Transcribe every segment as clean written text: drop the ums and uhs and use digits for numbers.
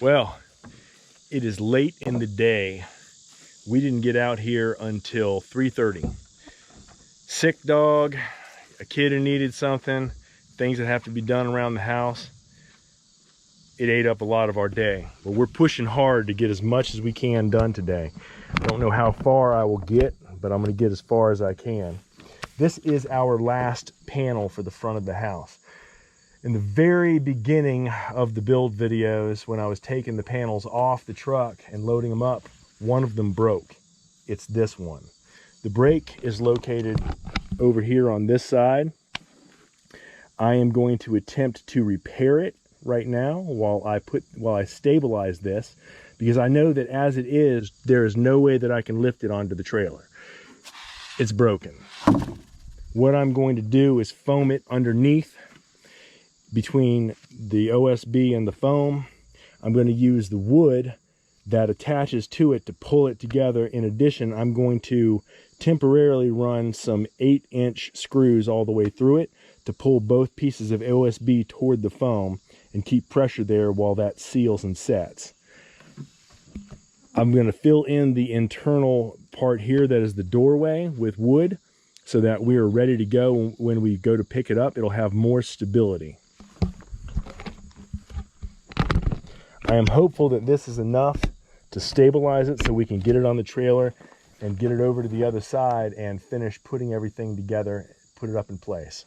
Well, it is late in the day. We didn't get out here until 3:30. Sick dog, a kid who needed something, things that have to be done around the house. It ate up a lot of our day, but we're pushing hard to get as much as we can done today. I don't know how far I will get, but I'm going to get as far as I can. This is our last panel for the front of the house. In the very beginning of the build videos, when I was taking the panels off the truck and loading them up, one of them broke. It's this one. The brake is located over here on this side. I am going to attempt to repair it right now while I stabilize this, because I know that as it is, there is no way that I can lift it onto the trailer. It's broken. What I'm going to do is foam it underneath between the OSB and the foam. I'm going to use the wood that attaches to it to pull it together. In addition, I'm going to temporarily run some 8-inch screws all the way through it to pull both pieces of OSB toward the foam and keep pressure there while that seals and sets. I'm going to fill in the internal part here that is the doorway with wood so that we are ready to go. When we go to pick it up, it'll have more stability. I am hopeful that this is enough to stabilize it so we can get it on the trailer and get it over to the other side and finish putting everything together, put it up in place.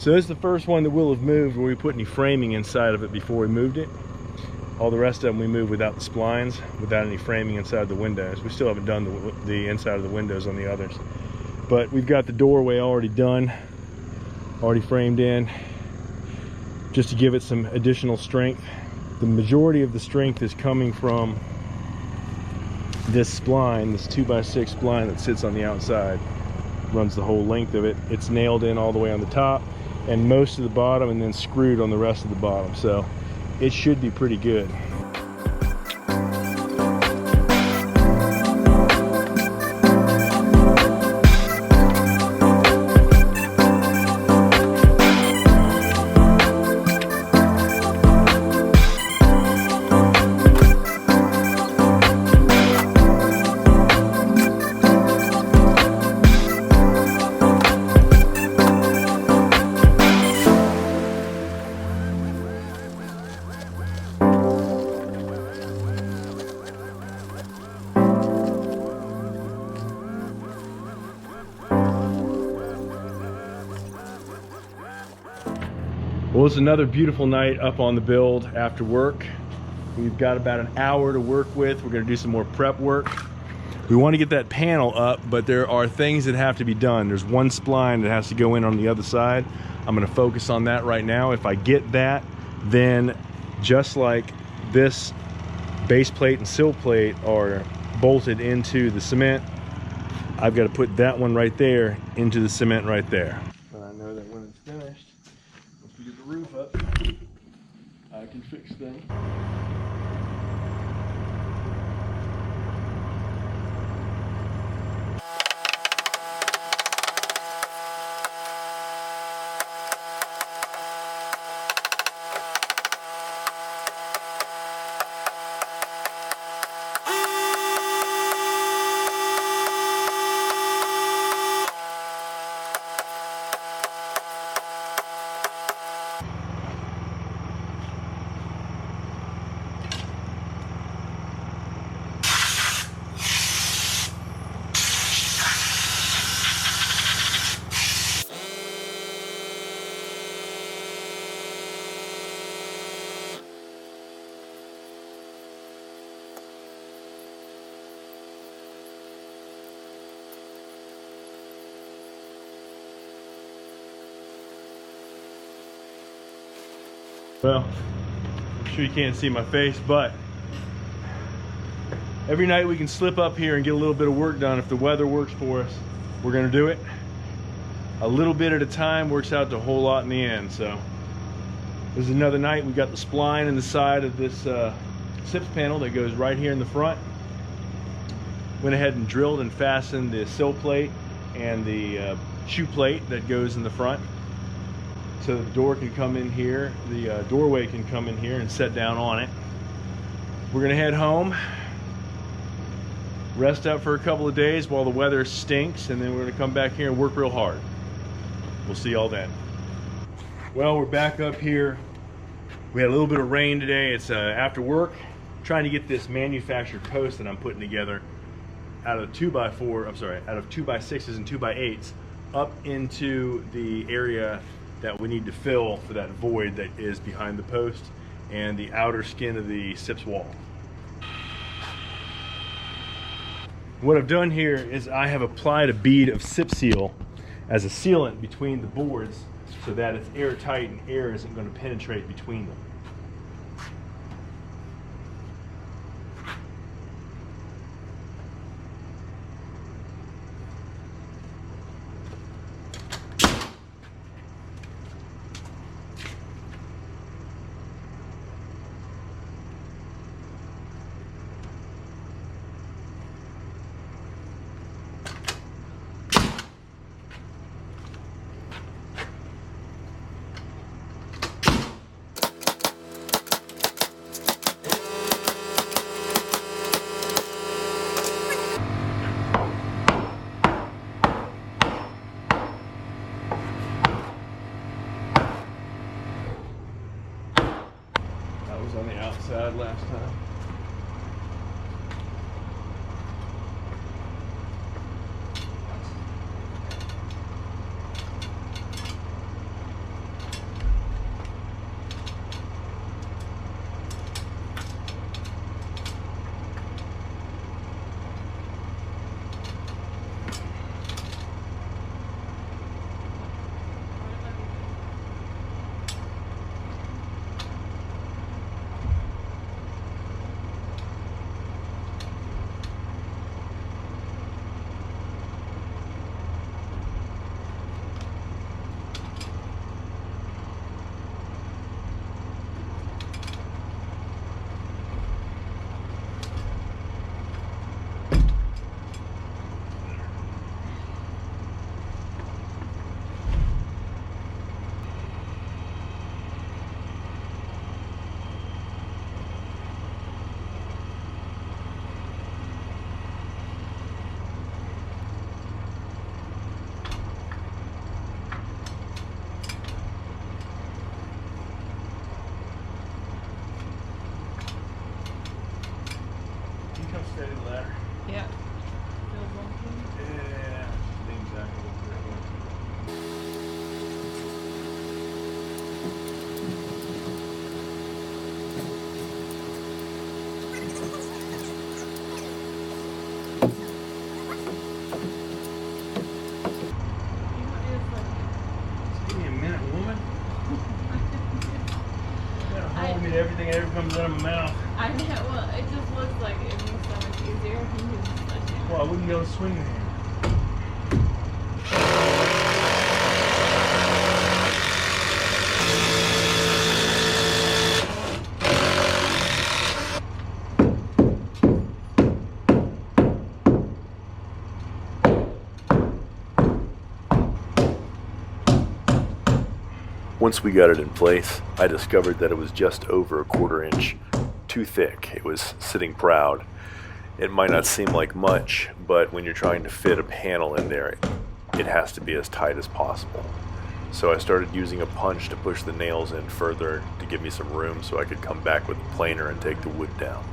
So this is the first one that we'll have moved where we put any framing inside of it before we moved it. All the rest of them we moved without the splines, without any framing inside the windows. We still haven't done the inside of the windows on the others. But we've got the doorway already done, already framed in, just to give it some additional strength. The majority of the strength is coming from this spline, this 2x6 spline that sits on the outside. Runs the whole length of it. It's nailed in all the way on the top and most of the bottom, and then screwed on the rest of the bottom. So it should be pretty good. Well, it's another beautiful night up on the build after work. We've got about an hour to work with. We're going to do some more prep work. We want to get that panel up, but there are things that have to be done. There's one spline that has to go in on the other side. I'm going to focus on that right now. If I get that, then just like this base plate and sill plate are bolted into the cement, I've got to put that one right there into the cement right there. But I know that when it's finished, once we get the roof up, I can fix things. Well, I'm sure you can't see my face, but every night we can slip up here and get a little bit of work done. If the weather works for us, we're gonna do it. A little bit at a time works out to a whole lot in the end. So this is another night. We've got the spline in the side of this SIPS panel that goes right here in the front. Went ahead and drilled and fastened the sill plate and the shoe plate that goes in the front. So the door can come in here, the doorway can come in here and set down on it. We're gonna head home, rest up for a couple of days while the weather stinks, and then we're gonna come back here and work real hard. We'll see y'all then. Well, we're back up here. We had a little bit of rain today. It's after work, trying to get this manufactured post that I'm putting together out of 2x4, out of 2x6s and 2x8s up into the area that we need to fill for that void that is behind the post and the outer skin of the SIPS wall. What I've done here is I have applied a bead of SIP seal as a sealant between the boards so that it's airtight and air isn't going to penetrate between them. On the outside last time. steady ladder. Yeah. Feels wonky. Yeah. Leans back a little bit. Just give me a minute, woman. You gotta hold me to everything that ever comes out of my mouth. I know, well, it just looks like it makes so much easier if you just touch it. Well, I wouldn't be able to swing the hand. Once we got it in place, I discovered that it was just over a 1/4 inch too thick. It was sitting proud. It might not seem like much, but when you're trying to fit a panel in there, it has to be as tight as possible. So I started using a punch to push the nails in further to give me some room so I could come back with the planer and take the wood down.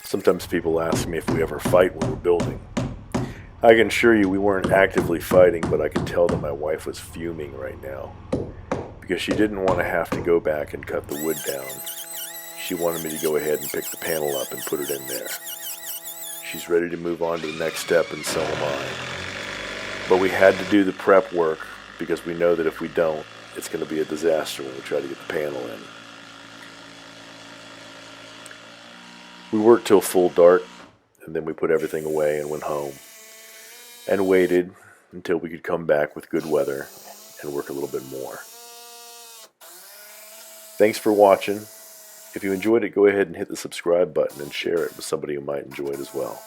Sometimes people ask me if we ever fight when we're building. I can assure you we weren't actively fighting, but I could tell that my wife was fuming right now because she didn't want to have to go back and cut the wood down. She wanted me to go ahead and pick the panel up and put it in there. She's ready to move on to the next step, and so am I. But we had to do the prep work because we know that if we don't, it's going to be a disaster when we try to get the panel in. We worked till full dark, and then we put everything away and went home, and waited until we could come back with good weather and work a little bit more. Thanks for watching. If you enjoyed it, go ahead and hit the subscribe button and share it with somebody who might enjoy it as well.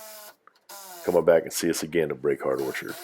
Come on back and see us again at Break Hard Orchard.